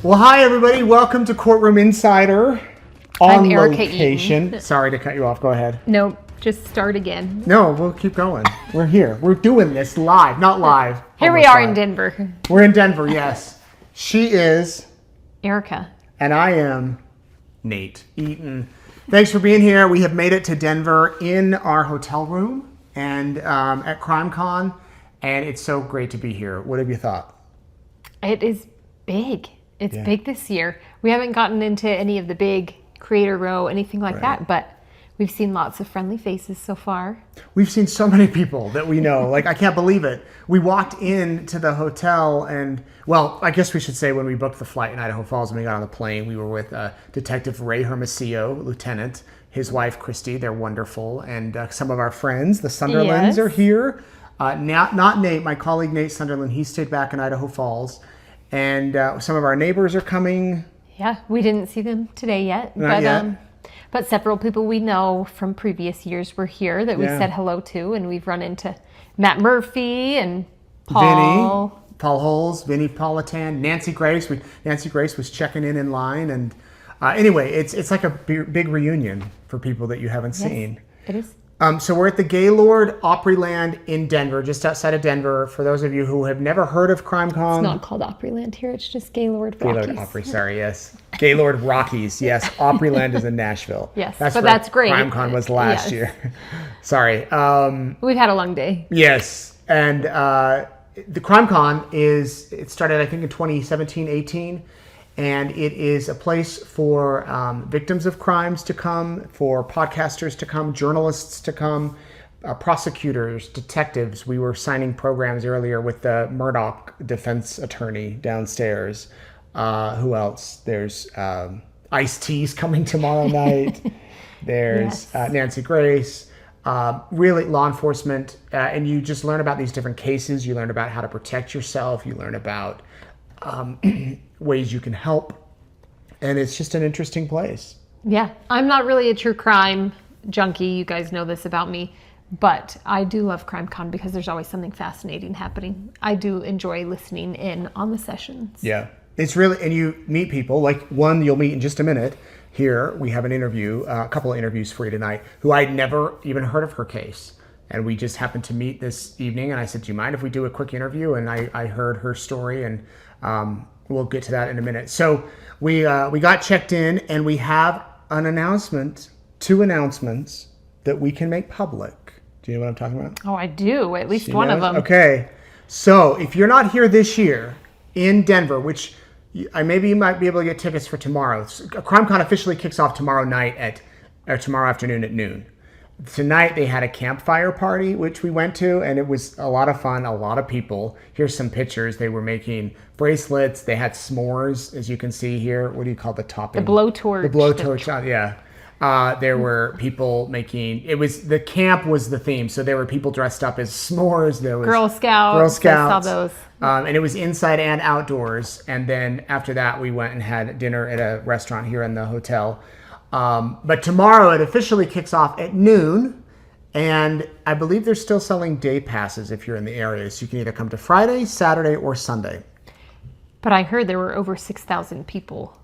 Well, hi everybody. Welcome to Courtroom Insider on location. Eaton. Sorry to cut you off. Go ahead. No, just start again. No, we'll keep going. We're here. We're doing this live, not live. Here we are in Denver. We're in Denver, yes. She is Erica. And I am Nate Eaton. Thanks for being here. We have made it to Denver in our hotel room and at CrimeCon, and it's so great to be here. What have you thought? It is big. It's big this year. We haven't gotten into any of the big creator row, anything like that, but we've seen lots of friendly faces so far. We've seen so many people that we know. Like, I can't believe it. We walked into the hotel and, well, I guess we should say when we booked the flight in Idaho Falls and we got on the plane, we were with Detective Ray Hermosillo, Lieutenant, his wife, Christy. They're wonderful. And some of our friends, the Sunderlands, are here. Not Nate, my colleague Nate Sunderland. He stayed back in Idaho Falls. And some of our neighbors are coming. Yeah, we didn't see them today yet. Not yet. But several people we know from previous years were here that we said hello to. And we've run into Matt Murphy and Paul. Vinny, Paul Holes, Vinny Politan, Nancy Grace. Nancy Grace was checking in line. And anyway, it's like a big reunion for people that you haven't seen. It is. So we're at the Gaylord Opryland in Denver, just outside of Denver. For those of you who have never heard of CrimeCon. It's not called Opryland here. It's just Gaylord Rockies. Gaylord Opry, sorry, yes. Gaylord Rockies, yes. Opryland is in Nashville. Yes, that's great. CrimeCon was last year. Sorry. We've had a long day. Yes, and the CrimeCon it started, I think, in 2017-18. And it is a place for victims of crimes to come, for podcasters to come, journalists to come, prosecutors, detectives. We were signing programs earlier with the Murdoch defense attorney downstairs. Who else? There's Ice-T's coming tomorrow night. There's Nancy Grace. Really law enforcement. And you just learn about these different cases. You learn about how to protect yourself. You learn about ways you can help, and it's just an interesting place. Yeah, I'm not really a true crime junkie. You guys know this about me, but I do love CrimeCon because there's always something fascinating happening. I do enjoy listening in on the sessions. Yeah, it's really, and you meet people, like one you'll meet in just a minute. Here we have an interview, a couple of interviews for you tonight, who I'd never even heard of her case. And we just happened to meet this evening, and I said, do you mind if we do a quick interview? And I heard her story, and we'll get to that in a minute. So we got checked in, and we have an announcement, 2 announcements that we can make public. Do you know what I'm talking about? Oh, I do. At least one of them. Okay. So if you're not here this year in Denver, which maybe you might be able to get tickets for tomorrow. CrimeCon officially kicks off tomorrow night or tomorrow afternoon at noon. Tonight they had a campfire party, which we went to, and it was a lot of fun, a lot of people. Here's some pictures. They were making bracelets. They had s'mores, as you can see here. What do you call the topping? The blowtorch. The blowtorch, yeah. There were people making, the camp was the theme, so there were people dressed up as s'mores. There was Girl Scouts. I saw those. And it was inside and outdoors. And then after that, we went and had dinner at a restaurant here in the hotel. But tomorrow it officially kicks off at noon, and I believe they're still selling day passes if you're in the area. So you can either come to Friday, Saturday, or Sunday. But I heard there were over 6,000 people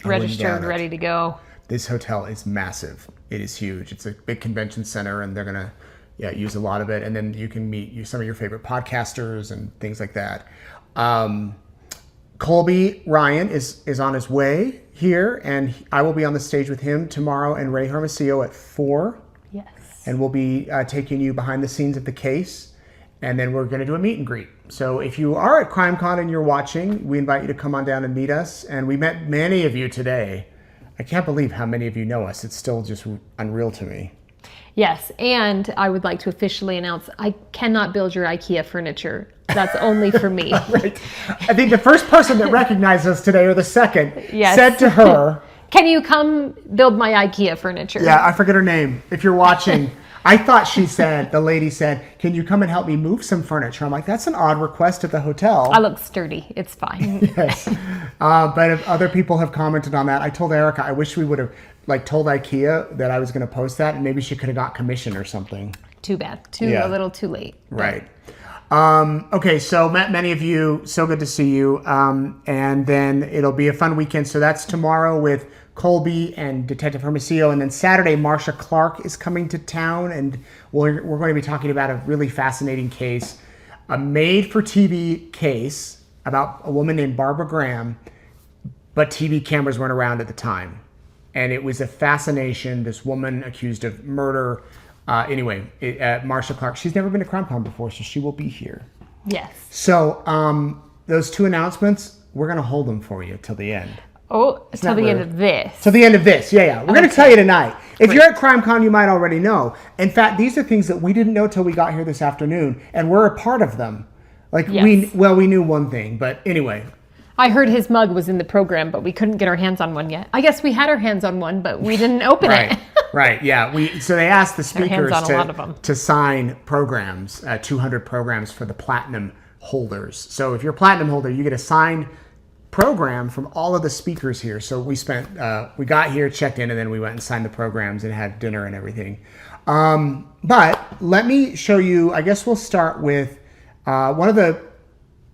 registered, ready to go. This hotel is massive. It is huge. It's a big convention center, and they're going to use a lot of it. And then you can meet some of your favorite podcasters and things like that. Colby Ryan is on his way here, and I will be on the stage with him tomorrow and Ray Hermosillo at 4. Yes. And we'll be taking you behind the scenes of the case, and then we're going to do a meet and greet. So if you are at CrimeCon and you're watching, we invite you to come on down and meet us. And we met many of you today. I can't believe how many of you know us. It's still just unreal to me. Yes, and I would like to officially announce I cannot build your IKEA furniture. That's only for me. Right. I think the first person that recognized us today, or the second, said to her, can you come build my IKEA furniture? Yeah, I forget her name. If you're watching, I thought the lady said, can you come and help me move some furniture? I'm like, that's an odd request at the hotel. I look sturdy. It's fine. Yes. But if other people have commented on that, I told Erica, I wish we would have told IKEA that I was going to post that, and maybe she could have got commission or something. Too bad. A little too late. Right. Okay, so met many of you. So good to see you. And then it'll be a fun weekend. So that's tomorrow with Colby and Detective Hermosillo. And then Saturday, Marsha Clark is coming to town. And we're going to be talking about a really fascinating case, a made-for-TV case about a woman named Barbara Graham, but TV cameras weren't around at the time. And it was a fascination. This woman accused of murder. Marsha Clark, she's never been to CrimeCon before, so she will be here. Yes. So those two announcements, we're going to hold them for you till the end. Oh, till the end of this. Till the end of this, yeah. We're going to tell you tonight. If you're at CrimeCon, you might already know. In fact, these are things that we didn't know till we got here this afternoon, and we're a part of them. Like, yes. we knew one thing, but anyway. I heard his mug was in the program, but we couldn't get our hands on one yet. I guess we had our hands on one, but we didn't open it. Right, yeah. So they asked the speakers to sign programs, 200 programs for the platinum holders. So if you're a platinum holder, you get a signed program from all of the speakers here. So we got here, checked in, and then we went and signed the programs and had dinner and everything. But let me show you, I guess we'll start with one of the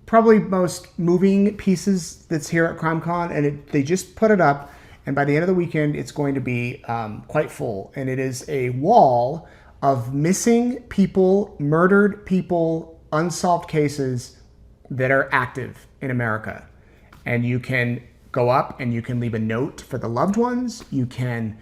probably most moving pieces that's here at CrimeCon, and they just put it up, and by the end of the weekend, it's going to be quite full. And it is a wall of missing people, murdered people, unsolved cases that are active in America. And you can go up and you can leave a note for the loved ones. You can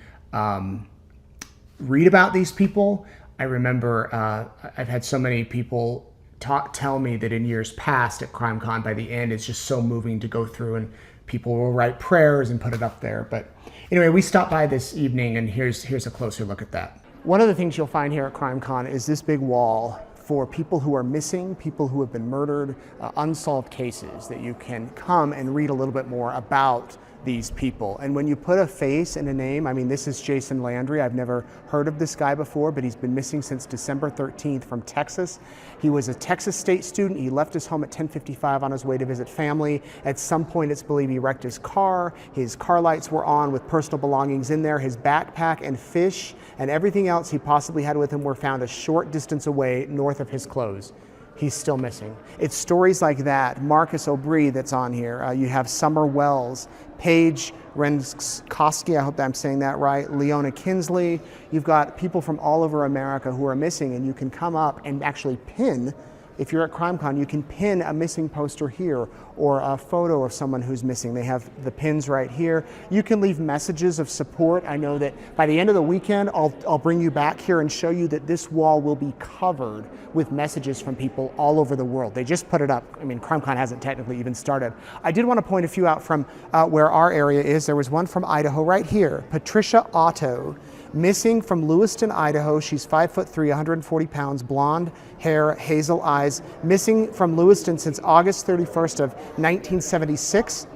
read about these people. I remember I've had so many people tell me that in years past at CrimeCon, by the end, it's just so moving to go through, and people will write prayers and put it up there. But anyway, we stopped by this evening, and here's a closer look at that. One of the things you'll find here at CrimeCon is this big wall for people who are missing, people who have been murdered, unsolved cases, that you can come and read a little bit more about these people. And when you put a face and a name, I mean, this is Jason Landry. I've never heard of this guy before, but he's been missing since December 13th from Texas. He was a Texas State student. He left his home at 10:55 on his way to visit family. At some point, it's believed he wrecked his car. His car lights were on with personal belongings in there. His backpack and fish and everything else he possibly had with him were found a short distance away north of his clothes. He's still missing. It's stories like that. Marcus O'Brien that's on here. You have Summer Wells, Paige Renskoski, I hope that I'm saying that right, Leona Kinsley. You've got people from all over America who are missing, and you can come up and actually pin, if you're at CrimeCon, you can pin a missing poster here or a photo of someone who's missing. They have the pins right here. You can leave messages of support. I know that by the end of the weekend, I'll bring you back here and show you that this wall will be covered with messages from people all over the world. They just put it up. I mean, CrimeCon hasn't technically even started. I did want to point a few out from where our area is. There was one from Idaho right here, Patricia Otto, missing from Lewiston, Idaho. She's 5'3", 140 pounds, blonde hair, hazel eyes, missing from Lewiston since August 31st of 1976.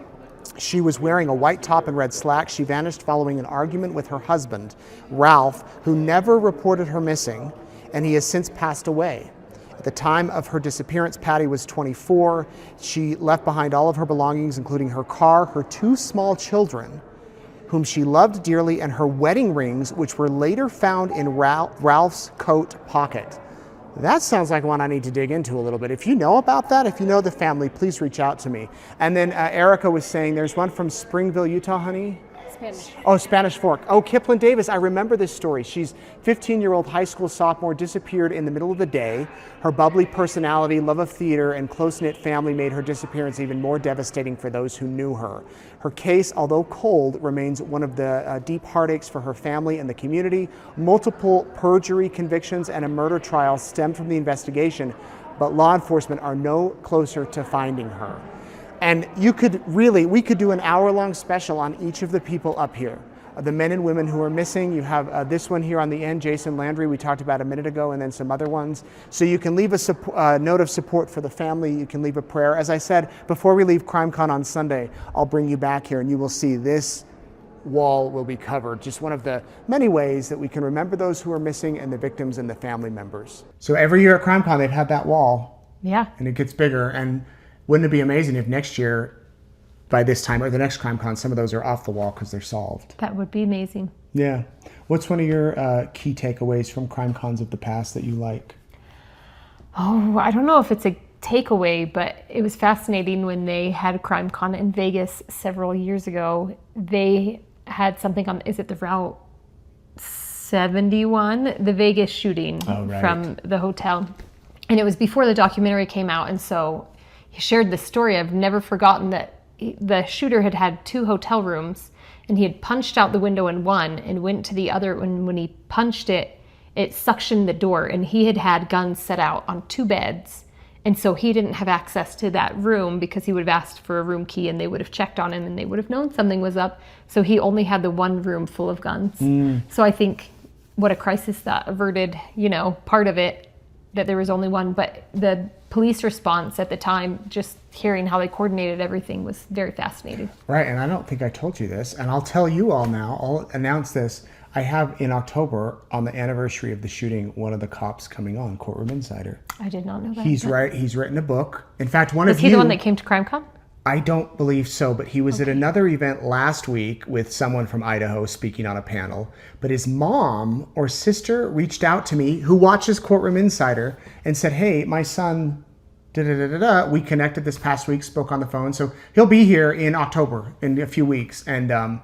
She was wearing a white top and red slacks. She vanished following an argument with her husband, Ralph, who never reported her missing, and he has since passed away. At the time of her disappearance, Patty was 24. She left behind all of her belongings, including her car, her two small children, whom she loved dearly, and her wedding rings, which were later found in Ralph's coat pocket. That sounds like one I need to dig into a little bit. If you know about that, if you know the family, please reach out to me. And then Erica was saying there's one from Springville, Utah, honey? Spanish. Oh, Spanish Fork. Oh, Kiplin Davis. I remember this story. She's 15-year-old high school sophomore, disappeared in the middle of the day. Her bubbly personality, love of theater, and close-knit family made her disappearance even more devastating for those who knew her. Her case, although cold, remains one of the deep heartaches for her family and the community. Multiple perjury convictions and a murder trial stem from the investigation, but law enforcement are no closer to finding her. And we could do an hour-long special on each of the people up here. The men and women who are missing. You have this one here on the end, Jason Landry, we talked about a minute ago, and then some other ones. So you can leave a note of support for the family. You can leave a prayer. As I said, before we leave CrimeCon on Sunday, I'll bring you back here and you will see this wall will be covered. Just one of the many ways that we can remember those who are missing and the victims and the family members. So every year at CrimeCon, they've had that wall. Yeah. And it gets bigger. And wouldn't it be amazing if next year, by this time, or the next CrimeCon, some of those are off the wall because they're solved? That would be amazing. Yeah. What's one of your key takeaways from CrimeCons of the past that you like? Oh, I don't know if it's a takeaway, but it was fascinating when they had CrimeCon in Vegas several years ago. They had something on, is it the Route 71? The Vegas shooting from the hotel. And it was before the documentary came out. And so he shared this story. I've never forgotten that the shooter had had 2 hotel rooms and he had punched out the window in one and went to the other. And when he punched it, it suctioned the door, and he had had guns set out on 2 beds. And so he didn't have access to that room because he would have asked for a room key and they would have checked on him and they would have known something was up. So he only had the one room full of guns. So I think what a crisis that averted, part of it, that there was only one. But the police response at the time, just hearing how they coordinated everything, was very fascinating. Right, and I don't think I told you this, and I'll tell you all now. I'll announce this. I have in October, on the anniversary of the shooting, one of the cops coming on, Courtroom Insider. I did not know that. He's written a book. In fact, Was he the one that came to CrimeCon? I don't believe so, but he was at another event last week with someone from Idaho speaking on a panel. But his mom or sister reached out to me, who watches Courtroom Insider, and said, hey, my son, we connected this past week, spoke on the phone. So he'll be here in October, in a few weeks. And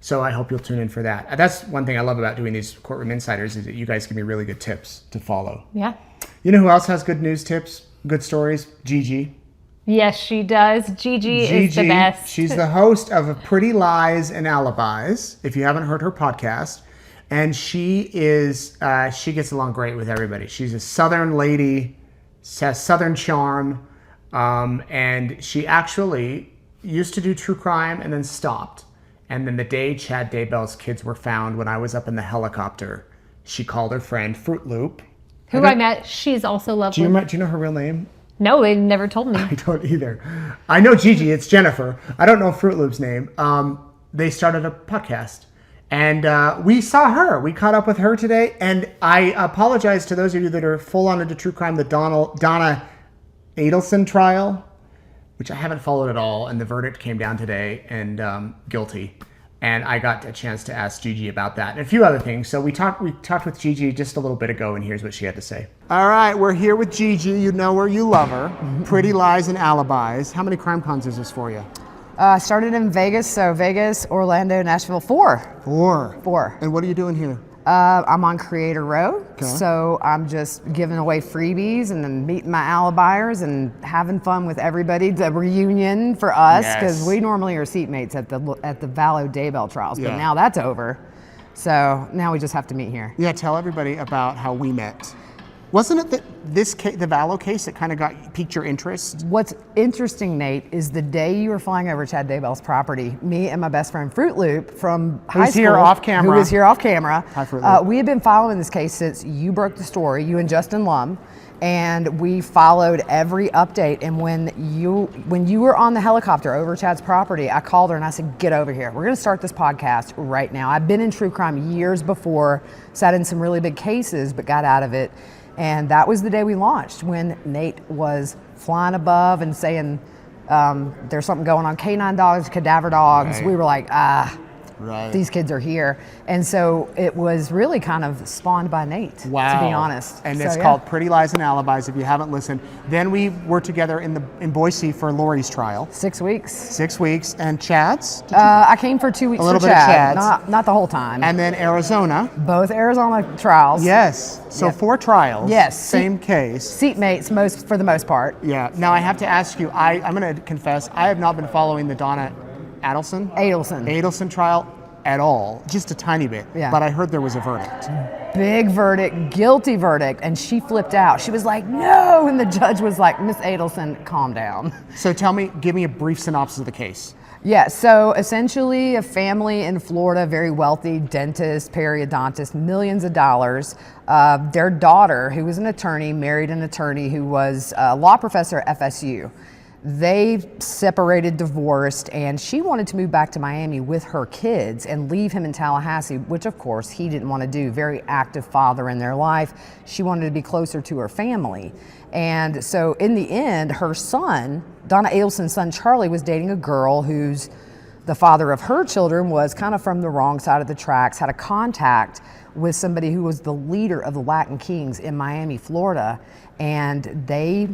so I hope you'll tune in for that. That's one thing I love about doing these Courtroom Insiders, is that you guys give me really good tips to follow. Yeah. You know who else has good news tips, good stories? Gigi. Yes, she does. Gigi is the best. She's the host of Pretty Lies and Alibis, if you haven't heard her podcast. And she gets along great with everybody. She's a Southern lady, has Southern charm, and she actually used to do true crime and then stopped. And then the day Chad Daybell's kids were found, when I was up in the helicopter, she called her friend Fruit Loop. Who I met. She's also lovely. Do you know her real name? No, they never told me. I don't either. I know Gigi. It's Jennifer. I don't know Fruit Loop's name. They started a podcast. And we saw her. We caught up with her today. And I apologize to those of you that are full on into true crime, the Donna Adelson trial, which I haven't followed at all, and the verdict came down today, and guilty. And I got a chance to ask Gigi about that and a few other things. So we talked with Gigi just a little bit ago, and here's what she had to say. All right, we're here with Gigi. You know her, you love her. Pretty Lies and Alibis. How many crime cons is this for you? I started in Vegas, so Vegas, Orlando, Nashville, 4. 4. And what are you doing here? I'm on Creator Row, so I'm just giving away freebies and then meeting my alibiers and having fun with everybody. The reunion for us, because we normally are seatmates at the Vallow Daybell trials, but now that's over. So now we just have to meet here. Yeah, tell everybody about how we met. Wasn't it that this case, the Vallow case, that kind of piqued your interest? What's interesting, Nate, is the day you were flying over Chad Daybell's property, me and my best friend Fruit Loop from high school, here off camera. who was here off camera. Hi, Fruit Loop. We had been following this case since you broke the story, you and Justin Lum, and we followed every update. And when you were on the helicopter over Chad's property, I called her and I said, get over here. We're going to start this podcast right now. I've been in true crime years before, sat in some really big cases, but got out of it. And that was the day we launched, when Nate was flying above and saying there's something going on, canine dogs, cadaver dogs. Right. We were like, these kids are here. And so it was really kind of spawned by Nate, to be honest. And it's called Pretty Lies and Alibis, if you haven't listened. Then we were together in Boise for Lori's trial. 6 weeks. 6 weeks. And Chad's? I came for 2 weeks a little for bit Chad, of Chad's. not the whole time. And then Arizona. Both Arizona trials. Yes. So 4 trials. Yes. Same case. Seatmates for the most part. Yeah. Now I have to ask you, I'm going to confess, I have not been following the Donna Adelson trial at all, just a tiny bit. Yeah. But I heard there was a verdict. Big verdict, guilty verdict, and she flipped out. She was like, no, and the judge was like, Miss Adelson, calm down. So give me a brief synopsis of the case. Yeah, so essentially a family in Florida, very wealthy, dentist, periodontist, millions of dollars. Their daughter, who was an attorney, married an attorney who was a law professor at FSU. They separated, divorced, and she wanted to move back to Miami with her kids and leave him in Tallahassee, which of course he didn't want to do. Very active father in their life. She wanted to be closer to her family. And so in the end, her son, Donna Adelson's son Charlie, was dating a girl who's the father of her children was kind of from the wrong side of the tracks, had a contact with somebody who was the leader of the Latin Kings in Miami, Florida. and they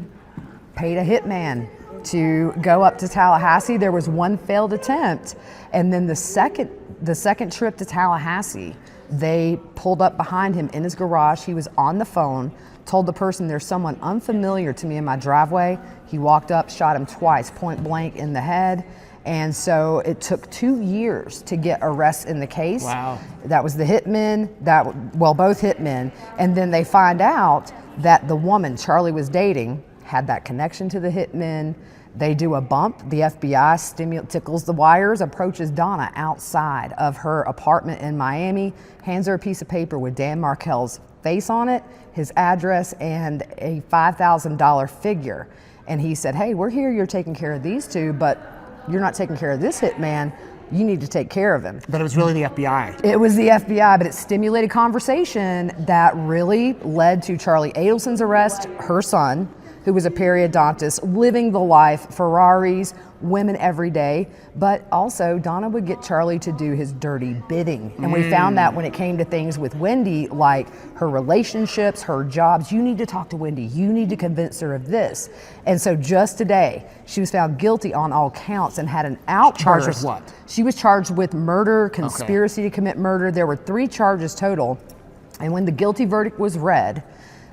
paid a hitman to go up to Tallahassee. There was one failed attempt, and then the second trip to Tallahassee, they pulled up behind him in his garage. He was on the phone, told the person, there's someone unfamiliar to me in my driveway. He walked up, shot him twice, point blank in the head. And so it took 2 years to get arrests in the case. Wow. That was the hitmen, both hitmen. And then they find out that the woman Charlie was dating had that connection to the hitmen. They do a bump. The FBI tickles the wires, approaches Donna outside of her apartment in Miami, hands her a piece of paper with Dan Markel's face on it, his address, and a $5,000 figure. And he said, hey, we're here, you're taking care of these two, but you're not taking care of this hitman. You need to take care of him. But it was really the FBI. It was the FBI, but it stimulated conversation that really led to Charlie Adelson's arrest, her son, who was a periodontist, living the life, Ferraris, women every day. But also, Donna would get Charlie to do his dirty bidding. And we found that when it came to things with Wendy, like her relationships, her jobs. You need to talk to Wendy. You need to convince her of this. And so just today, she was found guilty on all counts and had an outburst. Charged with what? She was charged with murder, conspiracy to commit murder. There were 3 charges total. And when the guilty verdict was read,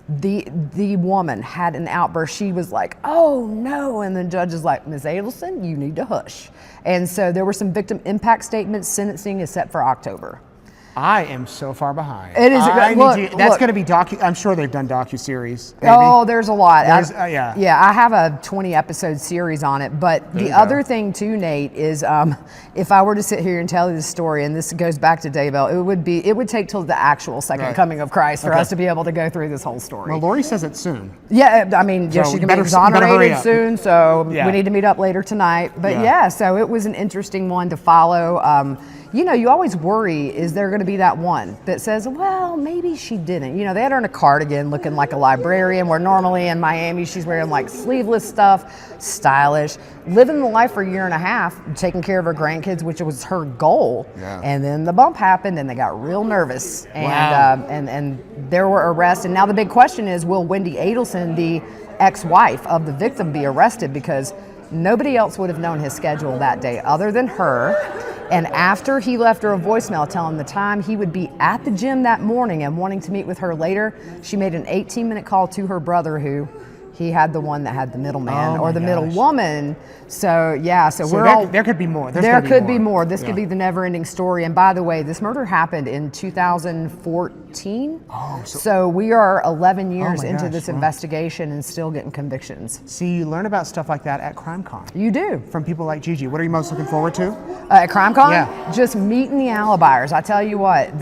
the woman had an outburst. She was like, oh no, and the judge is like, Ms. Adelson, you need to hush. And so there were some victim impact statements. Sentencing is set for October. I am so far behind. It is. That's going to be I'm sure they've done docu-series. Maybe. Oh, there's a lot. Yeah. Yeah, I have a 20-episode series on it. But the other thing too, Nate, is if I were to sit here and tell you the story, and this goes back to Daybell, it would take till the actual second coming of Christ for us to be able to go through this whole story. Well, Lori says it soon. Yeah, I mean, she's going to be exonerated soon, so we need to meet up later tonight. But so it was an interesting one to follow. You always worry, is there going to be that one that says, well, maybe she didn't. They had her in a cardigan looking like a librarian, where normally in Miami she's wearing like sleeveless stuff, stylish, living the life for a year and a half, taking care of her grandkids, which was her goal. Yeah. And then the bump happened and they got real nervous. And, and there were arrests. And now the big question is, will Wendy Adelson, the ex-wife of the victim, be arrested? Because nobody else would have known his schedule that day other than her. And after he left her a voicemail telling the time he would be at the gym that morning and wanting to meet with her later, she made an 18-minute call to her brother, who he had the one that had the middleman or the middle woman. So there could be more. There could be more. This could be the never-ending story. And by the way, this murder happened in 2014. So we are 11 years into this investigation and still getting convictions. See, you learn about stuff like that at CrimeCon. You do. From people like Gigi. What are you most looking forward to? At CrimeCon? Yeah. Just meeting the Alibis. I tell you what,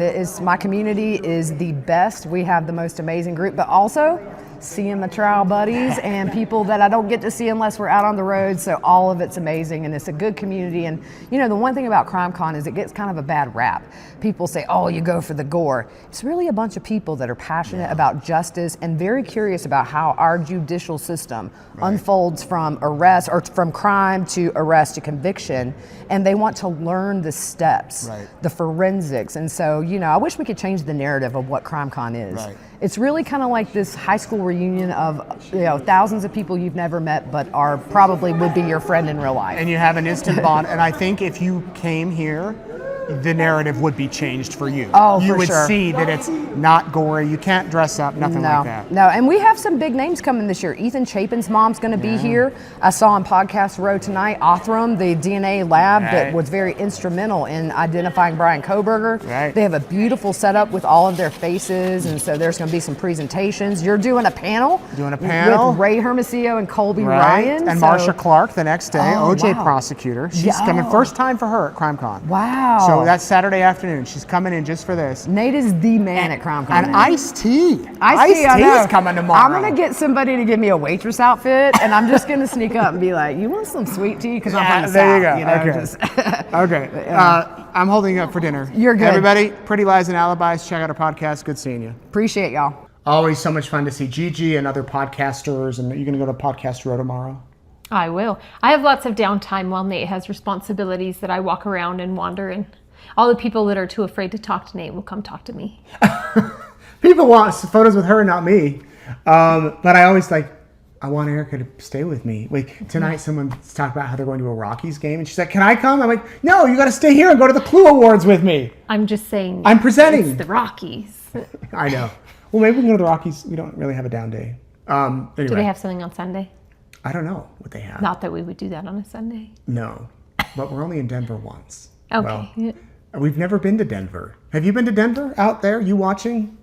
my community is the best. We have the most amazing group, but also seeing my trial buddies and people that I don't get to see unless we're out on the road. So all of it's amazing, and it's a good community. And the one thing about CrimeCon is it gets kind of a bad rap. People say, oh, you go for the gore. It's really a bunch of people that are passionate about justice and very curious about how our judicial system unfolds from arrest or from crime to arrest to conviction. And they want to learn the steps, the forensics. And so, I wish we could change the narrative of what CrimeCon is. Right. It's really kind of like this high school reunion of thousands of people you've never met but are probably would be your friend in real life. And you have an instant bond. And I think if you came here, the narrative would be changed for you. Oh, you for sure. would see that it's not gory. You can't dress up, nothing like that. No, and we have some big names coming this year. Ethan Chapin's mom's going to be here. I saw on Podcast Row tonight, Othram, the DNA lab that was very instrumental in identifying Brian Kohberger. Right. They have a beautiful setup with all of their faces, and so there's going to be some presentations. You're doing a panel. With Ray Hermosillo and Colby Ryan. And Marsha Clark the next day, OJ prosecutor. She's coming, first time for her at CrimeCon. Wow. So that's Saturday afternoon. She's coming in just for this. Nate is the man at CrimeCon. And Ice-T. Ice-T is coming tomorrow. I'm going to get somebody to give me a waitress outfit, and I'm just going to sneak up and be like, you want some sweet tea? Because I'm from the South. There you go. I'm holding you up for dinner. You're good. Everybody, Pretty Lies and Alibis. Check out our podcast. Good seeing you. Appreciate y'all. Always so much fun to see Gigi and other podcasters. And you're going to go to Podcast Row tomorrow? I will. I have lots of downtime while Nate has responsibilities that I walk around and wander, and all the people that are too afraid to talk to Nate will come talk to me. People want photos with her, not me. But I always I want Erica to stay with me. Like tonight, someone's talking about how they're going to a Rockies game, and she's like, "Can I come?" I'm like, "No, you got to stay here and go to the Clue Awards with me." I'm just saying. I'm presenting. It's the Rockies. I know. Well, maybe we can go to the Rockies. We don't really have a down day. Anyway. Do they have something on Sunday? I don't know what they have. Not that we would do that on a Sunday. No, but we're only in Denver once. Okay. Well, we've never been to Denver. Have you been to Denver out there? You watching?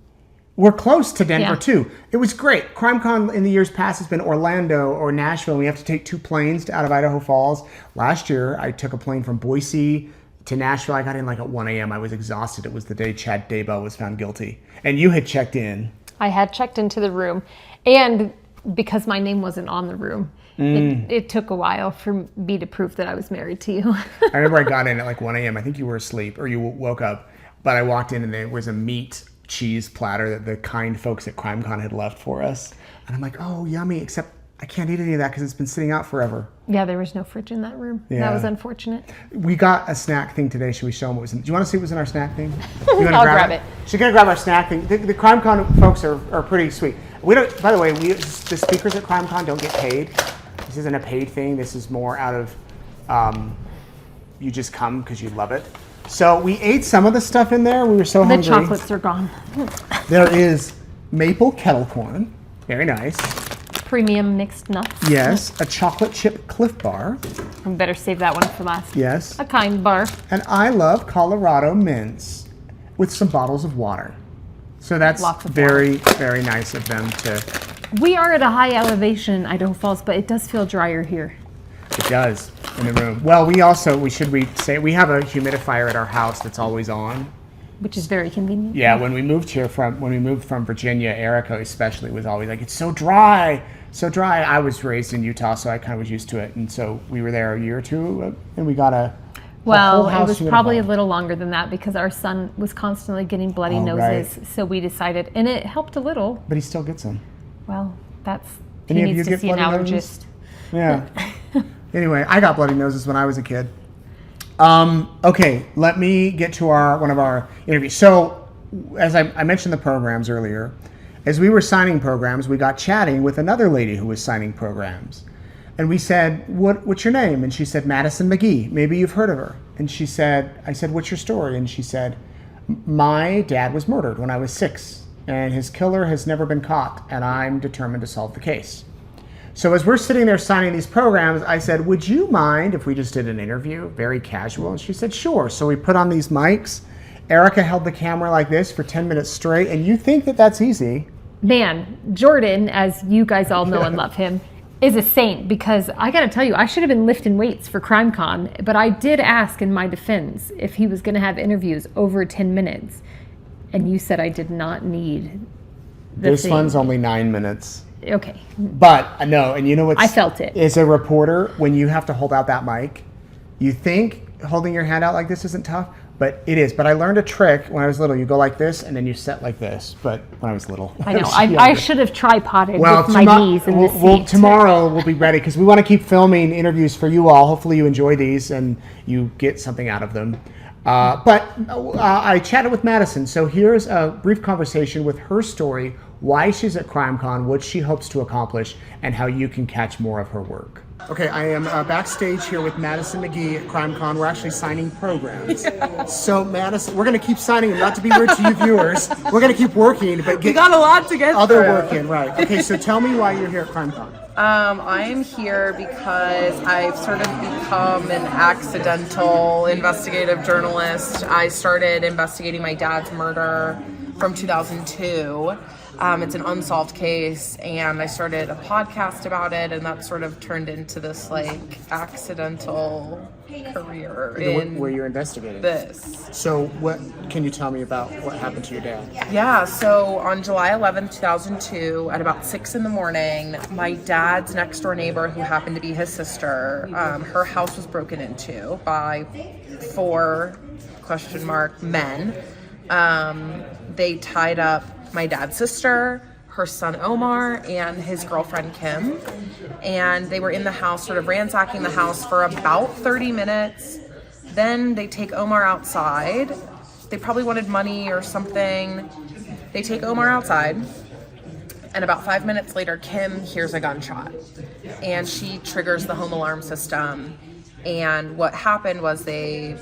We're close to Denver too. It was great. CrimeCon in the years past has been Orlando or Nashville. We have to take 2 planes out of Idaho Falls. Last year, I took a plane from Boise to Nashville. I got in at 1 a.m. I was exhausted. It was the day Chad Daybell was found guilty. And you had checked in. I had checked into the room. And because my name wasn't on the room, it took a while for me to prove that I was married to you. I remember I got in at 1 a.m. I think you were asleep or you woke up. But I walked in and there was a meat cheese platter that the kind folks at CrimeCon had left for us. And I'm like, oh, yummy, except I can't eat any of that because it's been sitting out forever. Yeah, there was no fridge in that room. Yeah. That was unfortunate. We got a snack thing today. Should we show them what was in? Do you want to see what was in our snack thing? I'll grab it. She's going to grab our snack thing. The CrimeCon folks are pretty sweet. We don't. By the way, the speakers at CrimeCon don't get paid. This isn't a paid thing. This is more out of you just come because you love it. So we ate some of the stuff in there. We were so hungry. The chocolates are gone. There is maple kettle corn. Very nice. Premium mixed nuts. Yes. A chocolate chip Cliff Bar. I better save that one for last. Yes. A Kind bar. And I love Colorado mints with some bottles of water. So that's very, very nice of them to... We are at a high elevation in Idaho Falls, but it does feel drier here. It does in the room. Well, we have a humidifier at our house that's always on, which is very convenient. Yeah, when we moved from Virginia, Erica especially was always like, "It's so dry, so dry." I was raised in Utah, so I kind of was used to it, and so we were there a year or two, and we got a whole house it was probably a little longer than that because our son was constantly getting bloody noses, right. So we decided, and it helped a little. But he still gets them. Well, he needs to see an allergist. Yeah. Anyway, I got bloody noses when I was a kid. Okay, let me get to one of our interviews. So, as I mentioned the programs earlier, as we were signing programs, we got chatting with another lady who was signing programs. And we said, what's your name? And she said, Madison McGee. Maybe you've heard of her. And I said, what's your story? And she said, my dad was murdered when I was 6, and his killer has never been caught, and I'm determined to solve the case. So as we're sitting there signing these programs, I said, would you mind if we just did an interview, very casual? And she said, sure. So we put on these mics. Erica held the camera like this for 10 minutes straight. And you think that that's easy. Man, Jordan, as you guys all know and love him, is a saint because I got to tell you, I should have been lifting weights for CrimeCon, but I did ask in my defense if he was going to have interviews over 10 minutes. And you said I did not need this one's only 9 minutes. Okay. But no, and you know what? I felt it. As a reporter, when you have to hold out that mic, you think holding your hand out like this isn't tough, but it is. But I learned a trick when I was little. You go like this, and then you set like this. But when I was little. I know. I should have tripoded with my knees in the seat. Tomorrow we'll be ready because we want to keep filming interviews for you all. Hopefully you enjoy these and you get something out of them. But I chatted with Madison. So here's a brief conversation with her story, why she's at CrimeCon, what she hopes to accomplish, and how you can catch more of her work. Okay, I am backstage here with Madison McGee at CrimeCon. We're actually signing programs. So Madison, we're going to keep signing them, not to be rude to you viewers. We're going to keep working, but we got a lot to get other work in, right. Okay, so tell me why you're here at CrimeCon. I'm here because I've sort of become an accidental investigative journalist. I started investigating my dad's murder from 2002. It's an unsolved case, and I started a podcast about it, and that sort of turned into this accidental career where you're investigating this. So what can you tell me about what happened to your dad? Yeah, so on July 11th, 2002, at about 6 in the morning, my dad's next door neighbor, who happened to be his sister, her house was broken into by 4 men. They tied up my dad's sister, her son Omar, and his girlfriend Kim. And they were in the house, sort of ransacking the house for about 30 minutes. Then they take Omar outside. They probably wanted money or something. They take Omar outside, And about 5 minutes later, Kim hears a gunshot, and she triggers the home alarm system. And what happened was they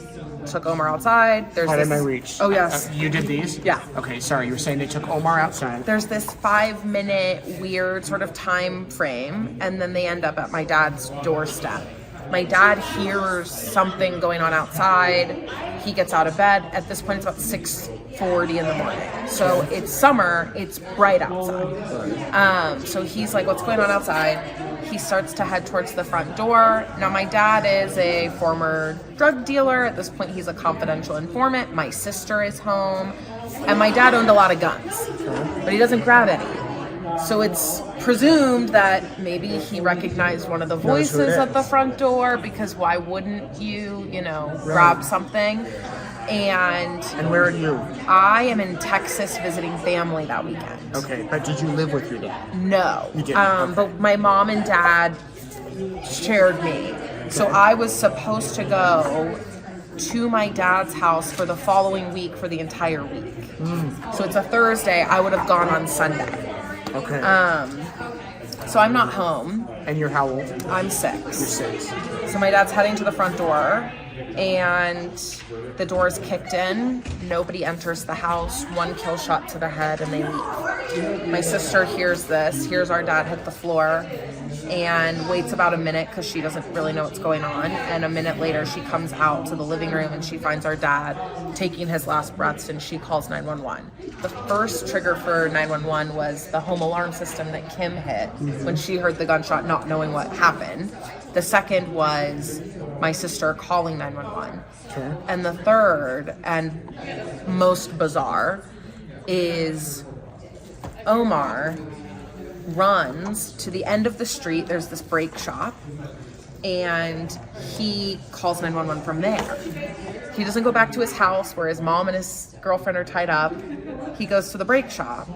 took Omar outside. How did I reach? Oh, yes. You did these? Yeah. Okay, sorry. You were saying they took Omar outside. There's this 5-minute weird sort of time frame, and then they end up at my dad's doorstep. My dad hears something going on outside. He gets out of bed. At this point, it's about 6:40 in the morning. So it's summer. It's bright outside. So he's like, what's going on outside? He starts to head towards the front door. Now, my dad is a former drug dealer. At this point, he's a confidential informant. My sister is home. And my dad owned a lot of guns, but he doesn't grab any. So it's presumed that maybe he recognized one of the voices at the front door, because why wouldn't you, grab something? And where are you? I am in Texas visiting family that weekend. Okay, but did you live with your dad? No. You didn't? Okay. But my mom and dad shared me. Okay. So I was supposed to go to my dad's house for the following week for the entire week. So it's a Thursday. I would have gone on Sunday. Okay. So I'm not home. And you're how old? I'm 6. You're 6. So my dad's heading to the front door, and the door is kicked in. Nobody enters the house. 1 kill shot to the head, and they leave. My sister hears our dad hit the floor, and waits about a minute because she doesn't really know what's going on. And a minute later, she comes out to the living room, and she finds our dad taking his last breaths, and she calls 911. The first trigger for 911 was the home alarm system that Kim hit when she heard the gunshot, not knowing what happened. The second was my sister calling 911. Sure. And the third, and most bizarre, is Omar runs to the end of the street. There's this brake shop, and he calls 911 from there. He doesn't go back to his house where his mom and his girlfriend are tied up. He goes to the brake shop,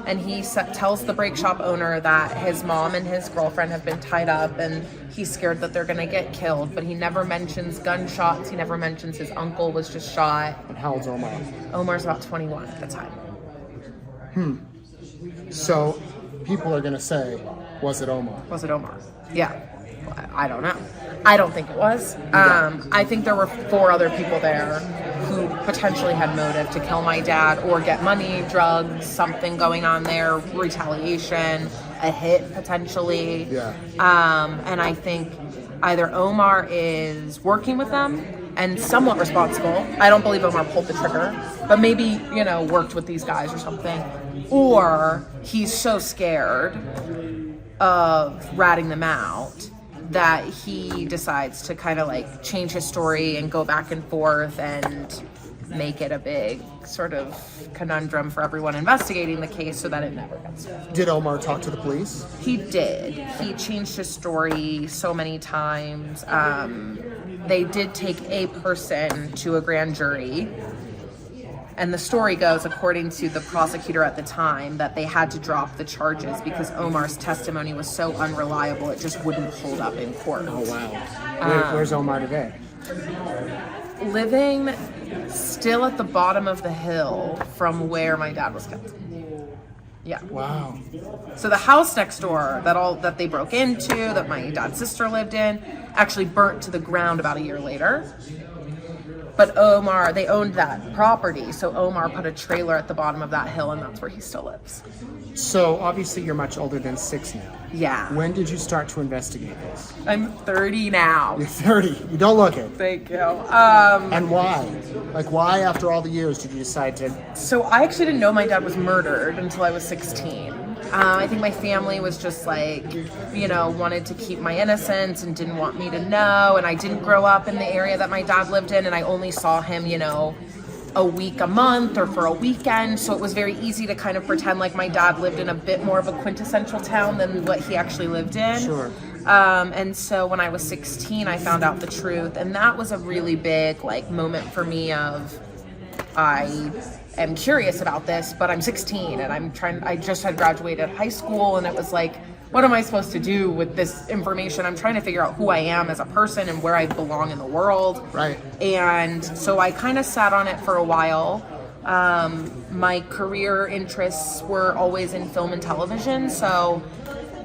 and he tells the brake shop owner that his mom and his girlfriend have been tied up, and he's scared that they're going to get killed. But he never mentions gunshots. He never mentions his uncle was just shot. And how old's Omar? Omar's about 21 at the time. So people are going to say, was it Omar? Was it Omar? Yeah. I don't know. I don't think it was. I think there were 4 other people there who potentially had motive to kill my dad or get money, drugs, something going on there, retaliation, a hit potentially. Yeah. And I think either Omar is working with them and somewhat responsible. I don't believe Omar pulled the trigger, but maybe, worked with these guys or something. Or he's so scared of ratting them out that he decides to kind of like change his story and go back and forth and make it a big sort of conundrum for everyone investigating the case so that it never gets solved. Did Omar talk to the police? He did. He changed his story so many times. They did take a person to a grand jury. And the story goes, according to the prosecutor at the time, that they had to drop the charges because Omar's testimony was so unreliable, it just wouldn't hold up in court. Oh, wow. Where's Omar today? Living still at the bottom of the hill from where my dad was killed. Yeah. Wow. So the house next door that they broke into, that my dad's sister lived in, actually burnt to the ground about a year later. But Omar, they owned that property, so Omar put a trailer at the bottom of that hill, and that's where he still lives. So obviously you're much older than 6 now. Yeah. When did you start to investigate this? I'm 30 now. You're 30. You don't look it. Thank you. And why? Like, why after all the years did you decide to... So I actually didn't know my dad was murdered until I was 16. I think my family was just like, wanted to keep my innocence and didn't want me to know. And I didn't grow up in the area that my dad lived in, and I only saw him, a week, a month, or for a weekend. So it was very easy to kind of pretend like my dad lived in a bit more of a quintessential town than what he actually lived in. Sure. And so when I was 16, I found out the truth. And that was a really big, moment for me of, I am curious about this, but I'm 16 and I just had graduated high school, and it was like, what am I supposed to do with this information? I'm trying to figure out who I am as a person and where I belong in the world. Right. And so I kind of sat on it for a while. My career interests were always in film and television, so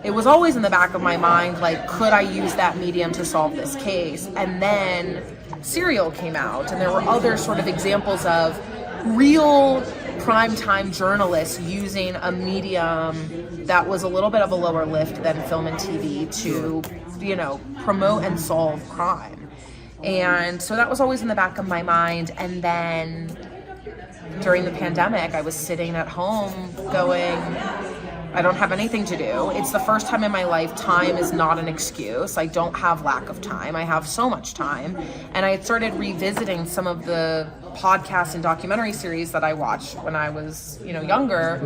it was always in the back of my mind, like, could I use that medium to solve this case? And then Serial came out, and there were other sort of examples of real primetime journalists using a medium that was a little bit of a lower lift than film and TV to, promote and solve crime. And so that was always in the back of my mind. And then during the pandemic, I was sitting at home going, I don't have anything to do. It's the first time in my life time is not an excuse. I don't have lack of time. I have so much time. And I had started revisiting some of the podcasts and documentary series that I watched when I was, younger.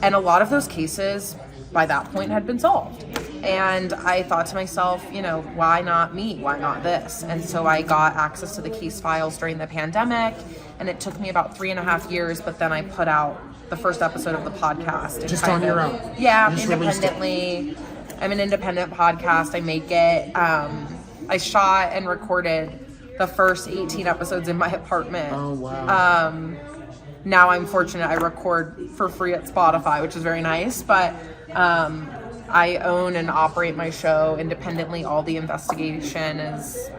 And a lot of those cases by that point had been solved. And I thought to myself, why not me? Why not this? And so I got access to the case files during the pandemic, and it took me about 3.5 years, but then I put out the first episode of the podcast. Just on your own? Yeah, independently. I'm an independent podcast. I make it. I shot and recorded the first 18 episodes in my apartment. Oh, wow. Now I'm fortunate I record for free at Spotify, which is very nice, but I own and operate my show independently. All the investigation is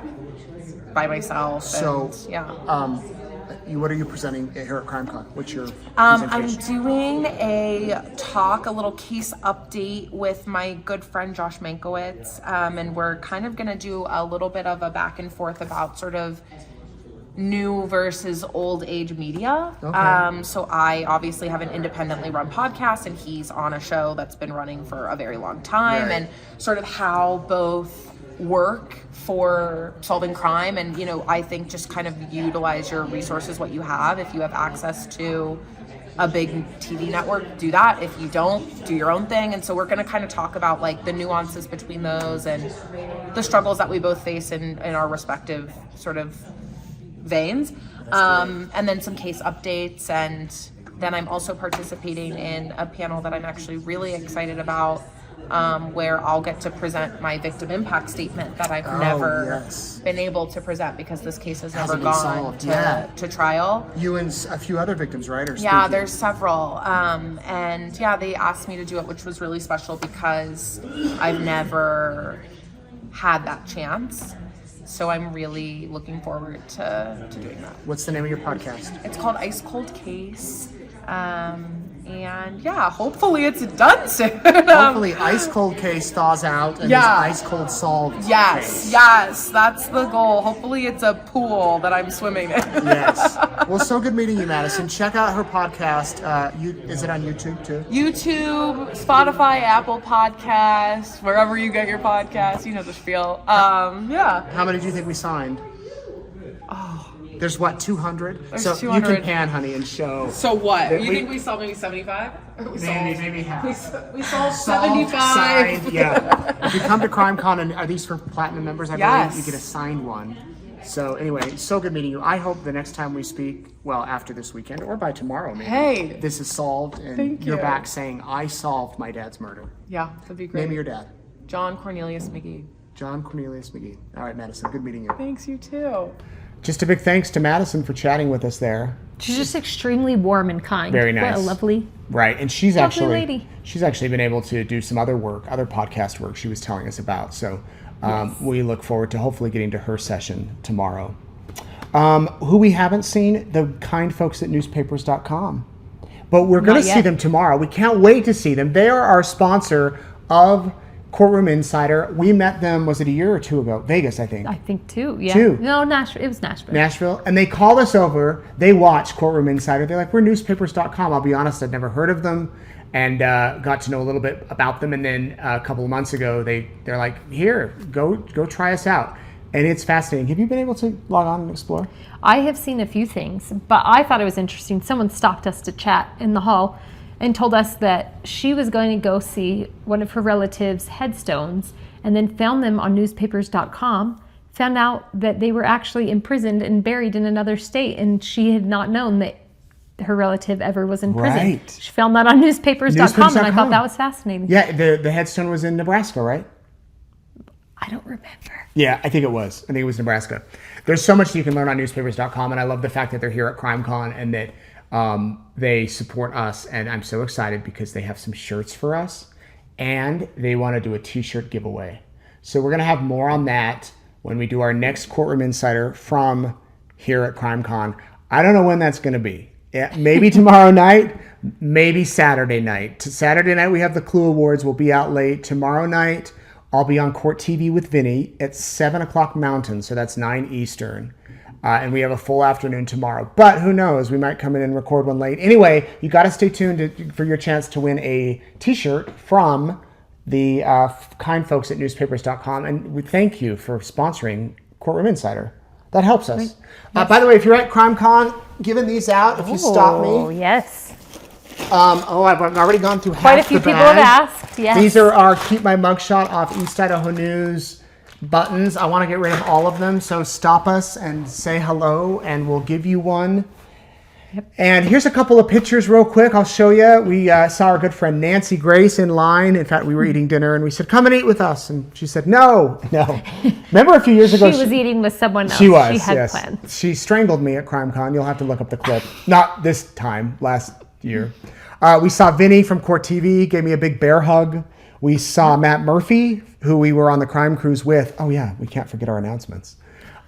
by myself. So, and, yeah. What are you presenting here at CrimeCon? What's your I'm presentation? doing a little case update with my good friend Josh Mankiewicz, and we're kind of going to do a little bit of a back and forth about sort of new versus old age media. Okay. So I obviously have an independently run podcast, and he's on a show that's been running for a very long time, Right. and sort of how both work for solving crime and, I think just kind of utilize your resources, what you have. If you have access to a big TV network, do that. If you don't, do your own thing. And so we're going to kind of talk about like the nuances between those and the struggles that we both face in our respective sort of veins. And then some case updates. And then I'm also participating in a panel that I'm actually really excited about, where I'll get to present my victim impact statement that I've never been able to present because this case has never Hasn't been gone solved. to trial. You and a few other victims, right? Yeah, there's several. And yeah, they asked me to do it, which was really special because I've never had that chance. So I'm really looking forward to doing that. What's the name of your podcast? It's called Ice Cold Case. And yeah, hopefully it's done soon. Hopefully Ice Cold Case thaws out and is Ice Cold solved case. Yes, that's the goal. Hopefully it's a pool that I'm swimming in. Yes. Well, so good meeting you, Madison. Check out her podcast. Is it on YouTube too? YouTube, Spotify, Apple Podcasts, wherever you get your podcasts, you know the spiel. Yeah. How many do you think we signed? There's 200? There's so 200. you can pan, honey, and show. So what? that You think we sold maybe 75? Maybe half. We sold Solved, 75. signed, yeah. If you come to CrimeCon, and are these for platinum members? I Yes. believe you get a signed one. So anyway, so good meeting you. I hope the next time we speak, well, after this weekend or by tomorrow, maybe. Hey. This is solved, and Thank you're you. back saying, I solved my dad's murder. Yeah, that'd be great. Name of your dad. John Cornelius McGee. John Cornelius McGee. All right, Madison, good meeting you. Thanks, you too. Just a big thanks to Madison for chatting with us there. She's just extremely warm and kind. Very nice. What a lovely. Right, and she's Lovely lady. she's actually been able to do some other work, other podcast work she was telling us about. So we look forward to hopefully getting to her session tomorrow. Who we haven't seen, the kind folks at newspapers.com. But we're going to Not see yet. them tomorrow. We can't wait to see them. They are our sponsor of Courtroom Insider. We met them, was it a year or two ago? Vegas, I think. I think two. Yeah. Two. No, Nashville. It was Nashville. Nashville, and they called us over. They watch Courtroom Insider. They're like, we're newspapers.com. I'll be honest, I'd never heard of them, and got to know a little bit about them. And then a couple of months ago, they're like, here, go try us out. And it's fascinating. Have you been able to log on and explore? I have seen a few things, but I thought it was interesting. Someone stopped us to chat in the hall and told us that she was going to go see one of her relatives' headstones and then found them on newspapers.com, found out that they were actually imprisoned and buried in another state, and she had not known that her relative ever was in prison. Right. She found that on newspapers.com, and I thought that was fascinating. Yeah, the headstone was in Nebraska, right? I don't remember. Yeah, I think it was. I think it was Nebraska. There's so much you can learn on newspapers.com, and I love the fact that they're here at CrimeCon and that They support us, and I'm so excited because they have some shirts for us, and they want to do a t-shirt giveaway. So we're going to have more on that when we do our next Courtroom Insider from here at CrimeCon. I don't know when that's going to be. Maybe tomorrow night, maybe Saturday night. Saturday night, we have the Clue Awards. We'll be out late. Tomorrow night, I'll be on Court TV with Vinny at 7 o'clock Mountain, so that's 9 Eastern. And we have a full afternoon tomorrow. But who knows? We might come in and record one late. Anyway, you got to stay tuned for your chance to win a t-shirt from the kind folks at newspapers.com. And we thank you for sponsoring Courtroom Insider. That helps us. Yes. By the way, if you're at CrimeCon, giving these out, if you stop me. Oh, yes. I've already gone through Quite half a few the people bag. have asked, yes. These are our Keep My Mugshot Off East Idaho News buttons. I want to get rid of all of them, so stop us and say hello, and we'll give you one. Yep. And here's a couple of pictures real quick. I'll show you. We saw our good friend Nancy Grace in line. In fact, we were eating dinner, and we said, come and eat with us. And she said, no. Remember a few years ago? She was eating with someone else. She was, She had yes. plans. She strangled me at CrimeCon. You'll have to look up the clip. Not this time, last year. We saw Vinny from Court TV, gave me a big bear hug. We saw Matt Murphy, who we were on the crime cruise with. Oh, yeah, we can't forget our announcements.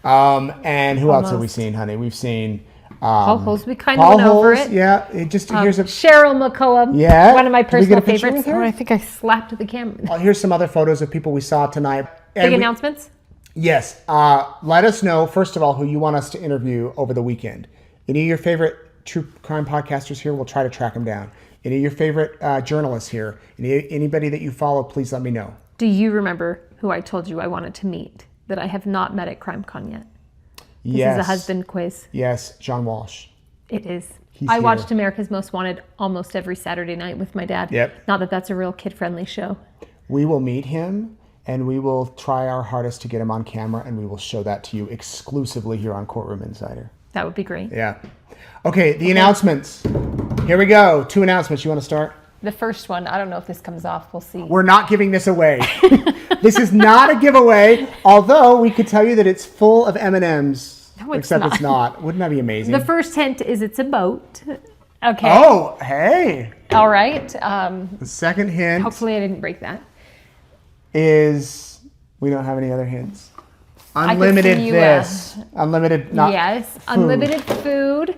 And who else have we seen, honey? We've seen... Paul Holes, we kind of went over it. Yeah, here's a... Cheryl McCollum, yeah, one of my did we get personal a picture favorites. with her? Oh, I think I slapped the camera. Here's some other photos of people we saw tonight. Big announcements? Yes. Let us know, first of all, who you want us to interview over the weekend. Any of your favorite true crime podcasters here, we'll try to track them down. Any of your favorite journalists here, anybody that you follow, please let me know. Do you remember who I told you I wanted to meet that I have not met at CrimeCon yet? This is a husband quiz. Yes, John Walsh. It is. He's I watched America's Most Wanted almost every Saturday night with my dad. Yep. Not that that's a real kid-friendly show. We will meet him, and we will try our hardest to get him on camera, and we will show that to you exclusively here on Courtroom Insider. That would be great. Yeah. Okay, the announcements. Here we go. 2 announcements. You want to start? The first one, I don't know if this comes off. We'll see. We're not giving this away. This is not a giveaway, although we could tell you that it's full of M&Ms. No, it's Except not. It's not. Wouldn't that be amazing? The first hint is it's a boat. Okay. Oh, hey. All right. The second hint Hopefully I didn't break that. is we don't have any other hints. I could Unlimited see you, this. Unlimited not Yes. food. Unlimited food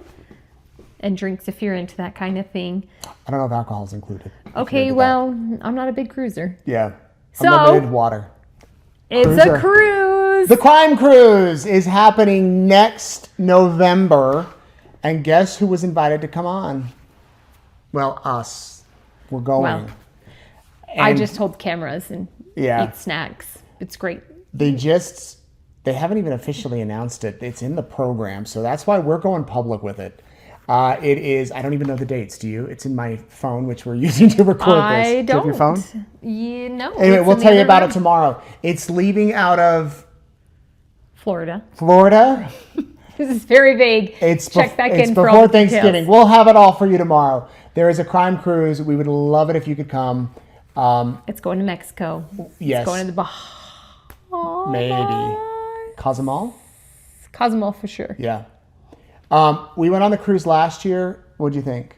and drinks if you're into that kind of thing. I don't know if alcohol is included. Okay, well, I'm not a big cruiser. Yeah. So- Unlimited water. It's Cruiser. a cruise. The Crime Cruise is happening next November. And guess who was invited to come on? Well, us. We're going. Well, I And just hold cameras and Yeah. eat snacks. It's great. they haven't even officially announced it. It's in the program. So that's why we're going public with it. It is, I don't even know the dates. Do you? It's in my phone, which we're using to record this. I Do you don't. have your phone? You know. Anyway, we'll tell you about it tomorrow. It's leaving out of Florida. Florida. This is very vague. Check back in for all before the Thanksgiving. details. We'll have it all for you tomorrow. There is a crime cruise. We would love it if you could come. It's going to Mexico. Yes. It's going to the Bahamas. Maybe. Cozumel? Cozumel for sure. Yeah. We went on the cruise last year. What'd you think?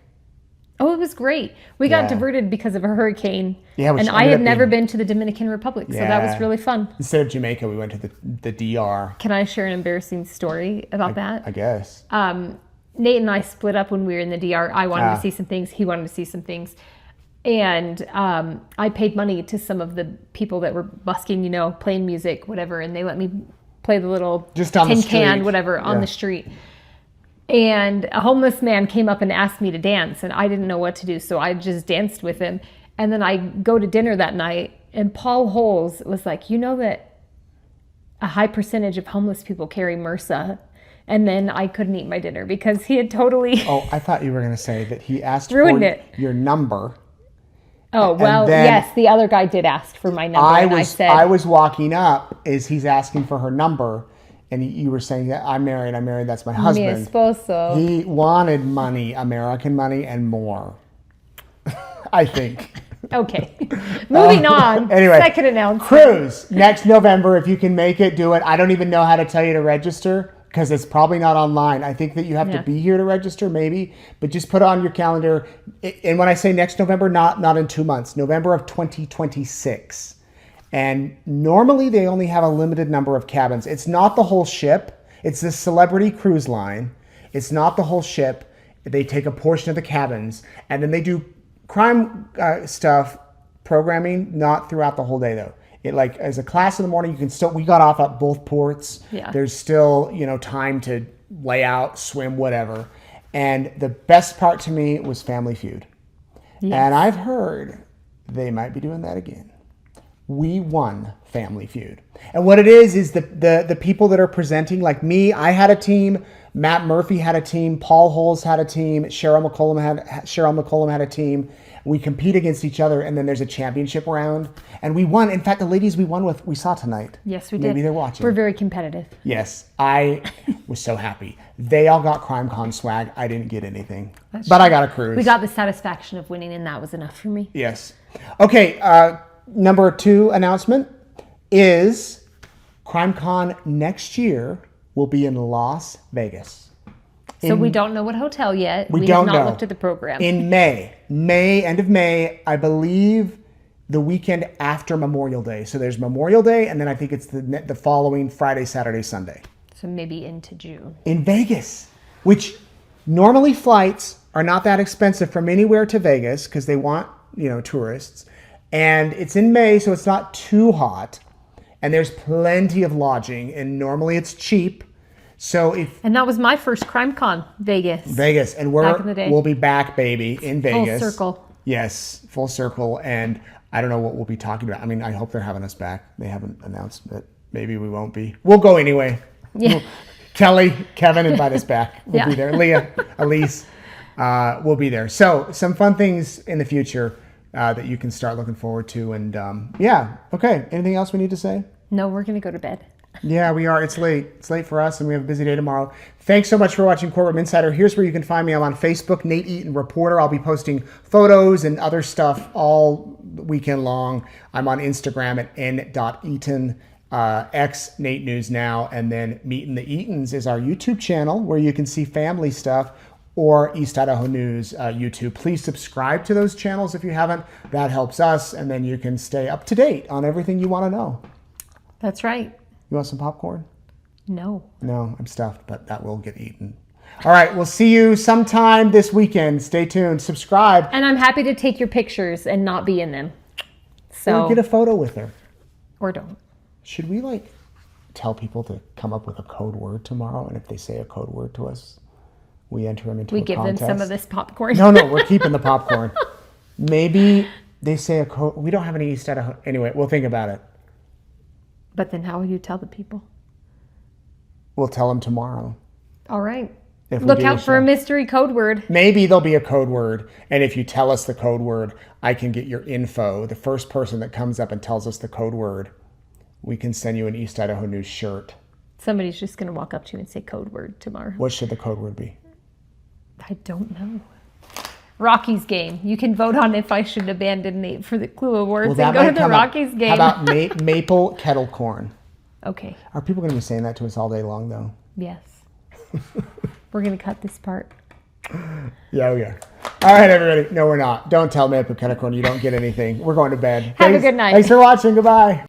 Oh, it was great. We got Yeah. diverted because of a hurricane. Yeah, which and I ended had up never being- been to the Dominican Republic, so that was Yeah. really fun. Instead of Jamaica, we went to the DR, Can I share an embarrassing story about that? I guess. Nate and I split up when we were in the DR. I wanted to see some things. He wanted to see some things. And I paid money to some of the people that were busking, playing music, whatever. And they let me play the little Just on the tin can, street. whatever, on Yeah. the street. And a homeless man came up and asked me to dance. And I didn't know what to do. So I just danced with him. And then I go to dinner that night. And Paul Holes was like, you know that a high percentage of homeless people carry MRSA. And then I couldn't eat my dinner because he had totally... Oh, I thought you were going to say that he asked Ruined for it. your number. Oh, well, then yes, the other guy did ask for my number. I was walking up as he's asking for her number, and you were saying that I'm married, that's my Mi husband. esposo. He wanted money, American money, and more. I think. Okay. Moving on. Anyway, Second announcement. Cruise next November. If you can make it, do it. I don't even know how to tell you to register. because it's probably not online. I think that you have to be here to register, maybe, but just put it on your calendar. And when I say next November, not in 2 months, November of 2026. And normally they only have a limited number of cabins. It's not the whole ship. It's the Celebrity Cruise Line. It's not the whole ship. They take a portion of the cabins, and then they do crime stuff, programming, not throughout the whole day though. It like as a class in the morning, we got off at both ports. Yeah. There's still, time to lay out, swim, whatever. And the best part to me was Family Feud. Yes. And I've heard they might be doing that again. We won Family Feud. And what it is the people that are presenting, like me, I had a team, Matt Murphy had a team, Paul Holes had a team, Cheryl McCollum had a team. We compete against each other, and then there's a championship round. And we won. In fact, the ladies we won with, we saw tonight. Yes, we did. Maybe they're watching. We're very competitive. Yes, I was so happy. They all got CrimeCon swag. I didn't get anything. But I got a cruise. We got the satisfaction of winning, and that was enough for me. Yes. Okay, number 2 announcement is CrimeCon next year will be in Las Vegas. So we don't know what hotel yet. We don't have not know. looked at the program. In May, end of May, I believe the weekend after Memorial Day. So there's Memorial Day, and then I think it's the following Friday, Saturday, Sunday. So maybe into June. In Vegas, which normally flights are not that expensive from anywhere to Vegas because they want, tourists. And it's in May, so it's not too hot. And there's plenty of lodging, and normally it's cheap. And that was my first CrimeCon, Vegas. And back in the day. We'll be back, baby, in Vegas. Full circle. Yes, full circle. And I don't know what we'll be talking about. I mean, I hope they're having us back. They haven't announced it. Maybe we won't be. We'll go anyway. Yeah. Kelly, Kevin, invite us back. We'll be there. Leah, Elise, we'll be there. So some fun things in the future that you can start looking forward to. And okay. Anything else we need to say? No, we're going to go to bed. Yeah, we are. It's late. It's late for us, and we have a busy day tomorrow. Thanks so much for watching Courtroom Insider. Here's where you can find me. I'm on Facebook, Nate Eaton Reporter. I'll be posting photos and other stuff all weekend long. I'm on Instagram at n.eaton, X Nate News Now, and then Meeting the Eatons is our YouTube channel where you can see family stuff, or East Idaho News YouTube. Please subscribe to those channels if you haven't. That helps us, and then you can stay up to date on everything you want to know. That's right. You want some popcorn? No. No, I'm stuffed, but that will get eaten. All right, we'll see you sometime this weekend. Stay tuned. Subscribe. And I'm happy to take your pictures and not be in them. So Or get a photo with her. Or don't. Should we tell people to come up with a code word tomorrow, and if they say a code word to us, we enter them into a contest? We give them some of this popcorn. No, we're keeping the popcorn. Maybe they say a code. We don't have any East Idaho. Anyway, we'll think about it. But then how will you tell the people? We'll tell them tomorrow. All right. Look out for a mystery code word. Maybe there'll be a code word. And if you tell us the code word, I can get your info. The first person that comes up and tells us the code word, we can send you an East Idaho News shirt. Somebody's just going to walk up to you and say code word tomorrow. What should the code word be? I don't know. Rockies game. You can vote on if I should abandon Nate for the Clue Awards and go to the Rockies game. How about maple kettle corn? Okay. Are people going to be saying that to us all day long, though? Yes. We're going to cut this part. Yeah, we are. All right, everybody. No, we're not. Don't tell maple kettle corn. You don't get anything. We're going to bed. Have a good night. Thanks for watching. Goodbye.